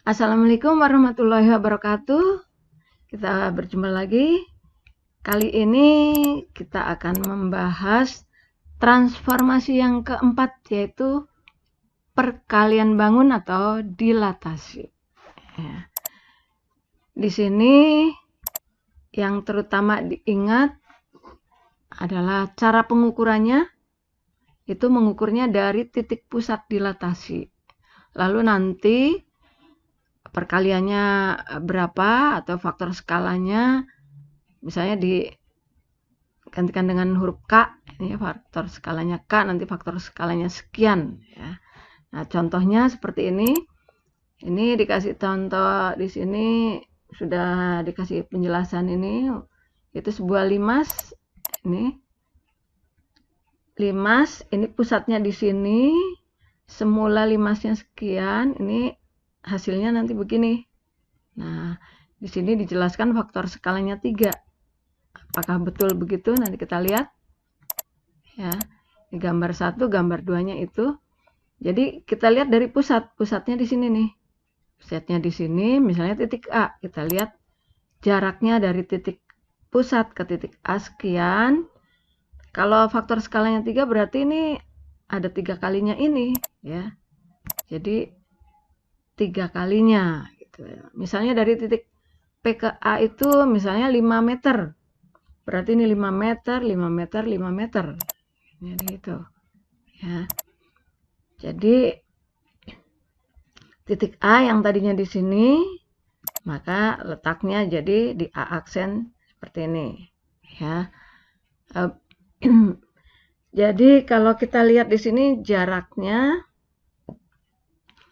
Assalamualaikum warahmatullahi wabarakatuh. Kita berjumpa lagi. Kali ini kita akan membahas transformasi yang keempat, yaitu perkalian bangun atau dilatasi. Ya. Di sini yang terutama diingat adalah cara pengukurannya, itu mengukurnya dari titik pusat dilatasi. Lalu nanti perkaliannya berapa atau faktor skalanya misalnya digantikan dengan huruf K, ini faktor skalanya K, nanti faktor skalanya sekian ya. Nah, contohnya seperti ini. Ini dikasih contoh di sini, sudah dikasih penjelasan ini, itu sebuah limas. Ini limas, ini pusatnya di sini, semula limasnya sekian, ini hasilnya nanti begini. Nah, di sini dijelaskan faktor skalanya 3. Apakah betul begitu? Nanti kita lihat. Ya, di gambar 1, gambar 2-nya itu. Jadi kita lihat dari pusatnya di sini nih. Pusatnya di sini, misalnya titik A. Kita lihat jaraknya dari titik pusat ke titik A sekian. Kalau faktor skalanya 3 berarti ini ada 3 kalinya ini, ya. Jadi 3 kalinya gitu. Misalnya dari titik P ke A itu misalnya 5 meter. Berarti ini 5 meter, 5 meter, 5 meter. Jadi itu. Ya. Jadi titik A yang tadinya di sini, maka letaknya jadi di A aksen seperti ini. Ya. Jadi kalau kita lihat di sini jaraknya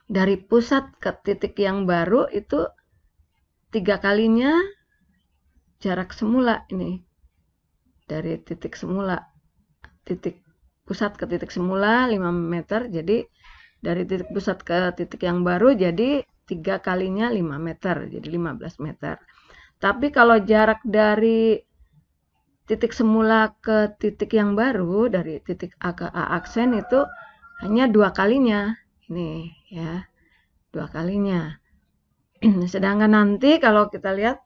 dari pusat ke titik yang baru itu 3 kalinya jarak semula ini. Dari titik semula, titik pusat ke titik semula 5 meter, jadi dari titik pusat ke titik yang baru jadi 3 kalinya 5 meter, jadi 15 meter. Tapi kalau jarak dari titik semula ke titik yang baru, dari titik A ke A aksen itu hanya 2 kalinya. Ini ya, 2 kalinya. Sedangkan nanti kalau kita lihat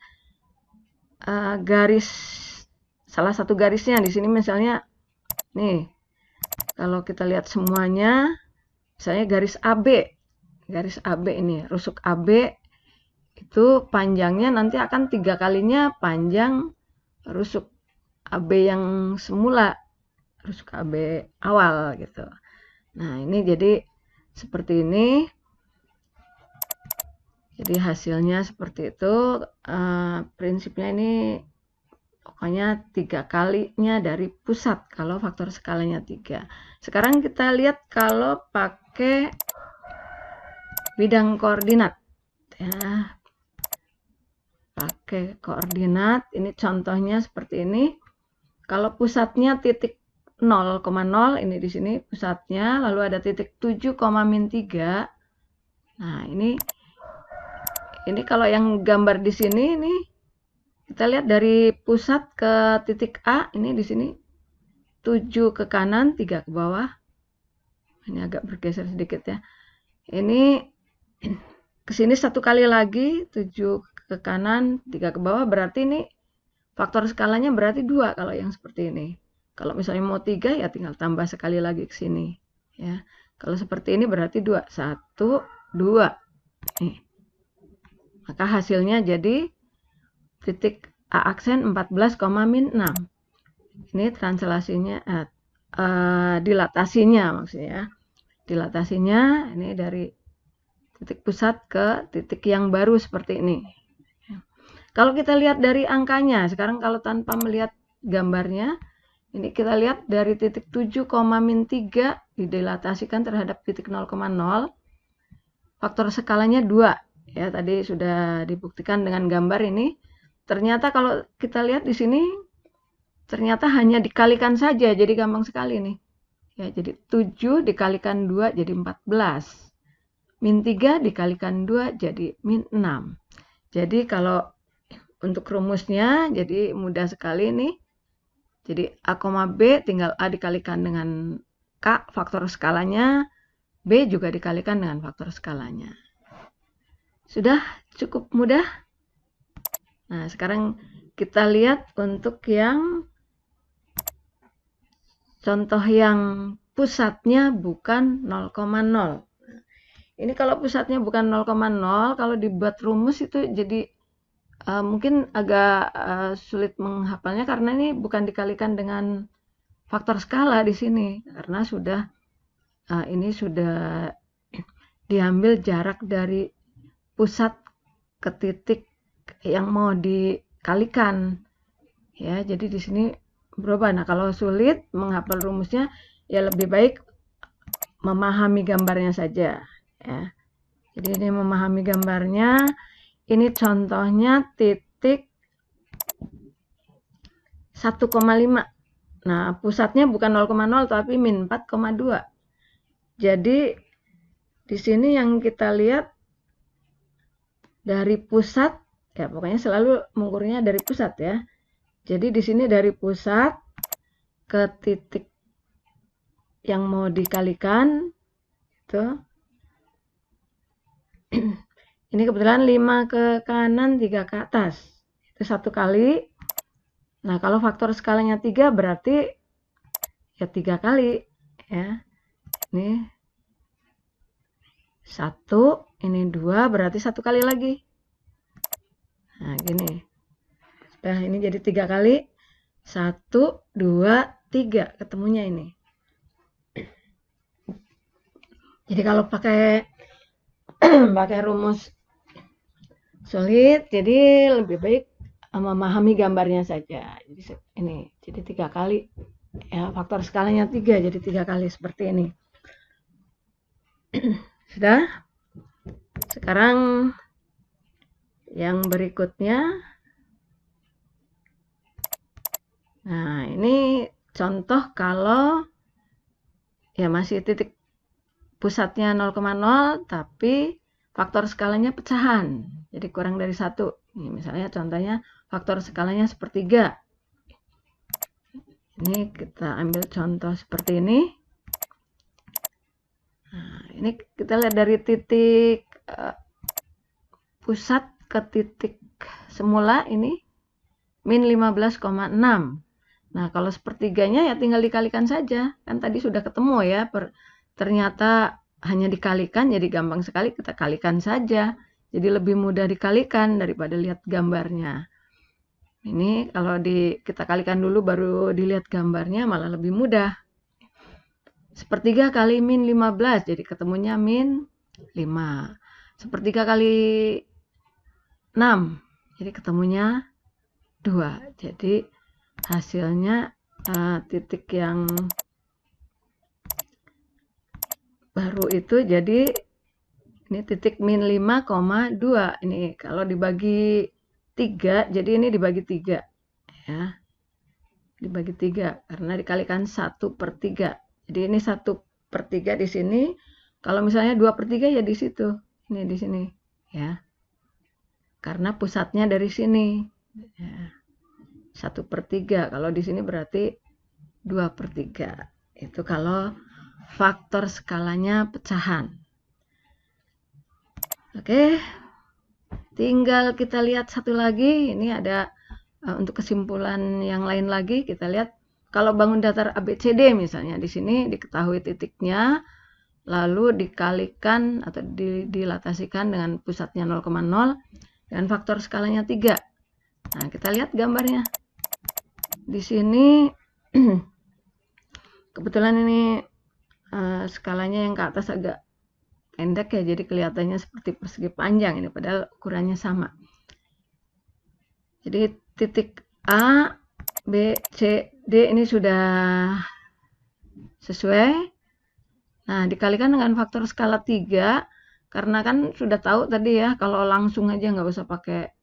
garis, salah satu garisnya di sini misalnya nih, kalau kita lihat semuanya, misalnya garis AB ini, rusuk AB itu panjangnya nanti akan 3 kalinya panjang rusuk AB yang semula, rusuk AB awal gitu. Nah, ini jadi seperti ini. Jadi hasilnya seperti itu. Prinsipnya ini pokoknya 3 kalinya dari pusat kalau faktor skalanya 3. Sekarang kita lihat kalau pakai bidang koordinat. Ya, pakai koordinat, ini contohnya seperti ini. Kalau pusatnya titik 0,0, ini di sini pusatnya, lalu ada titik 7, min 3. Nah, ini kalau yang gambar di sini ini kita lihat dari pusat ke titik A, ini di sini 7 ke kanan, 3 ke bawah. Ini agak bergeser sedikit ya. Ini ke sini 1 kali lagi, 7 ke kanan, 3 ke bawah, berarti ini faktor skalanya berarti 2 kalau yang seperti ini. Kalau misalnya mau 3 ya tinggal tambah sekali lagi ke sini. Ya. Kalau seperti ini berarti 2. 1, 2. Nih. Maka hasilnya jadi titik A aksen 14, min 6. Ini translasinya, dilatasinya maksudnya. Dilatasinya ini dari titik pusat ke titik yang baru seperti ini. Kalau kita lihat dari angkanya, sekarang kalau tanpa melihat gambarnya, ini kita lihat dari titik 7, min 3 didilatasikan terhadap titik 0,0. Faktor skalanya 2. Ya, tadi sudah dibuktikan dengan gambar ini. Ternyata kalau kita lihat di sini, ternyata hanya dikalikan saja, jadi gampang sekali nih. Ya, jadi 7 dikalikan 2 jadi 14. Min 3 dikalikan 2 jadi min 6. Jadi kalau untuk rumusnya, jadi mudah sekali nih. Jadi A, B tinggal A dikalikan dengan K, faktor skalanya. B juga dikalikan dengan faktor skalanya. Sudah cukup mudah. Nah, sekarang kita lihat untuk yang contoh yang pusatnya bukan 0,0. Ini kalau pusatnya bukan 0,0, kalau dibuat rumus itu jadi mungkin agak sulit menghafalnya karena ini bukan dikalikan dengan faktor skala di sini karena ini sudah diambil jarak dari pusat ke titik yang mau dikalikan. Ya, jadi di sini berubah. Nah, kalau sulit menghafal rumusnya ya lebih baik memahami gambarnya saja ya. Jadi ini memahami gambarnya. Ini contohnya titik 1,5. Nah, pusatnya bukan 0,0 tapi min 4,2. Jadi di sini yang kita lihat dari pusat, ya pokoknya selalu mengukurnya dari pusat ya. Jadi di sini dari pusat ke titik yang mau dikalikan itu ini kebetulan 5 ke kanan 3 ke atas, itu 1 kali. Nah, kalau faktor skalanya 3 berarti ya 3 kali ya. Ini 1, ini 2, berarti 1 kali lagi. Nah, gini. Nah, ini jadi 3 kali. 1, 2, 3 ketemunya ini. Jadi kalau pakai rumus sulit, jadi lebih baik memahami gambarnya saja. Jadi ini, jadi 3 kali. Ya, faktor skalanya 3, jadi 3 kali seperti ini. Sudah? Sekarang yang berikutnya. Nah, ini contoh kalau ya masih titik pusatnya 0,0 tapi faktor skalanya pecahan. Jadi kurang dari 1. Ini misalnya contohnya faktor skalanya sepertiga. Ini kita ambil contoh seperti ini. Nah, ini kita lihat dari titik pusat ke titik semula ini min 15,6. Nah, kalau sepertiganya ya tinggal dikalikan saja. Kan tadi sudah ketemu ya. Ternyata hanya dikalikan, jadi gampang sekali kita kalikan saja. Jadi lebih mudah dikalikan daripada lihat gambarnya. Ini kalau kita kalikan dulu baru dilihat gambarnya malah lebih mudah. Sepertiga kali min 15, jadi ketemunya min 5. Sepertiga kali 6, jadi ketemunya 2. Jadi hasilnya titik yang baru itu jadi ini titik min 5,2. Ini kalau dibagi 3, jadi ini dibagi 3 ya. Dibagi 3 karena dikalikan 1/3. Jadi ini 1/3 di sini. Kalau misalnya 2/3 ya di situ. Ini di sini ya. Karena pusatnya dari sini. Ya. 1/3. Kalau di sini berarti 2/3. Itu kalau faktor skalanya pecahan. Oke. Tinggal kita lihat satu lagi. Ini ada untuk kesimpulan yang lain lagi. Kita lihat kalau bangun datar ABCD misalnya. Di sini diketahui titiknya. Lalu dikalikan atau dilatasikan dengan pusatnya 0,0. Dan faktor skalanya 3. Nah, kita lihat gambarnya. Di sini kebetulan ini skalanya yang ke atas agak pendek ya, jadi kelihatannya seperti persegi panjang ini, padahal ukurannya sama. Jadi titik A, B, C, D ini sudah sesuai. Nah, dikalikan dengan faktor skala 3, karena kan sudah tahu tadi ya, kalau langsung aja nggak usah pakai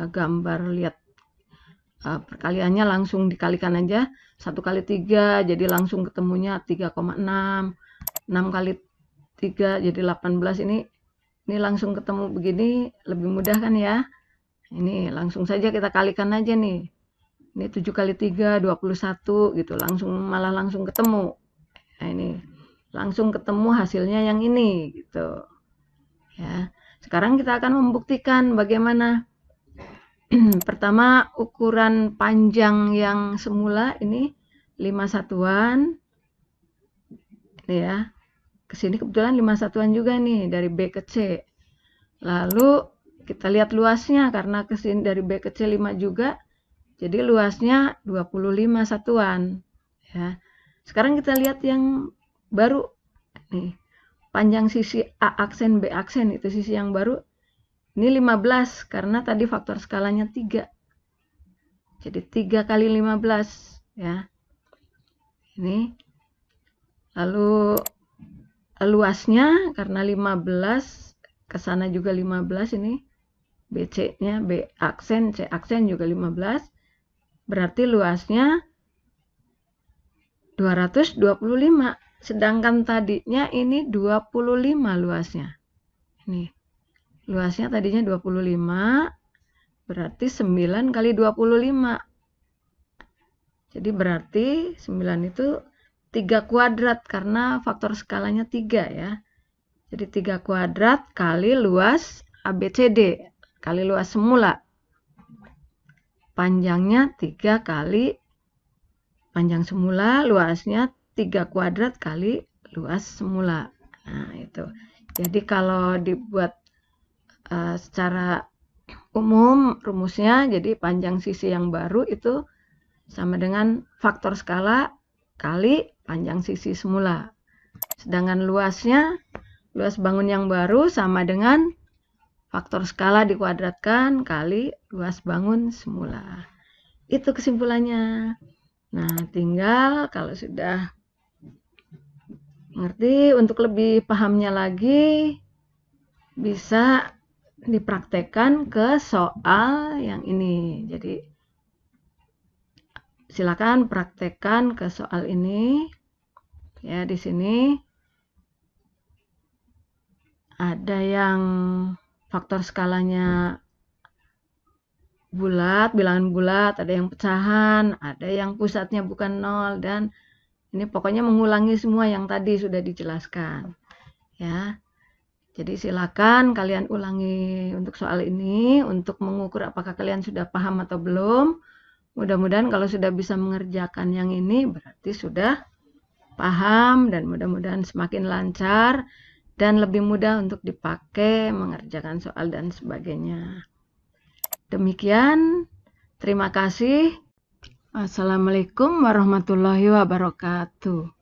gambar, lihat perkaliannya langsung dikalikan aja. 1 kali 3 jadi langsung ketemunya 3,6. 6 kali 3 jadi 18. Ini langsung ketemu begini, lebih mudah kan ya. Ini langsung saja kita kalikan aja nih. Ini 7 kali 3 21 gitu, malah langsung ketemu. Nah, ini langsung ketemu hasilnya yang ini gitu. Ya. sekarang kita akan membuktikan bagaimana. Pertama, ukuran panjang yang semula ini 5 satuan. Ini ya. Kesini kebetulan 5 satuan juga nih dari B ke C. Lalu kita lihat luasnya karena kesini dari B ke C 5 juga. Jadi luasnya 25 satuan. Ya. Sekarang kita lihat yang baru. Nih, panjang sisi A aksen B aksen itu sisi yang baru. Ini 15 karena tadi faktor skalanya 3. Jadi 3 kali 15 ya. Ini. Lalu luasnya karena 15 ke sana juga 15 ini. BC-nya B aksen, C aksen juga 15. Berarti luasnya 225. Sedangkan tadinya ini 25 luasnya. Ini. Luasnya tadinya 25, berarti 9 kali 25. Jadi berarti 9 itu 3 kuadrat karena faktor skalanya 3 ya. Jadi 3 kuadrat kali luas ABCD, kali luas semula. Panjangnya 3 kali panjang semula, luasnya 3 kuadrat kali luas semula. Nah, itu. Jadi kalau dibuat secara umum rumusnya, jadi panjang sisi yang baru itu sama dengan faktor skala kali panjang sisi semula. Sedangkan luasnya, luas bangun yang baru sama dengan faktor skala dikuadratkan kali luas bangun semula. Itu kesimpulannya. Nah, tinggal kalau sudah ngerti, untuk lebih pahamnya lagi bisa dipraktekkan ke soal yang ini. Jadi silakan praktekkan ke soal ini. Ya, di sini ada yang faktor skalanya bulat, bilangan bulat, ada yang pecahan, ada yang pusatnya bukan 0, dan ini pokoknya mengulangi semua yang tadi sudah dijelaskan. Ya. Jadi silakan kalian ulangi untuk soal ini untuk mengukur apakah kalian sudah paham atau belum. Mudah-mudahan kalau sudah bisa mengerjakan yang ini berarti sudah paham dan mudah-mudahan semakin lancar dan lebih mudah untuk dipakai mengerjakan soal dan sebagainya. Demikian, terima kasih. Wassalamualaikum warahmatullahi wabarakatuh.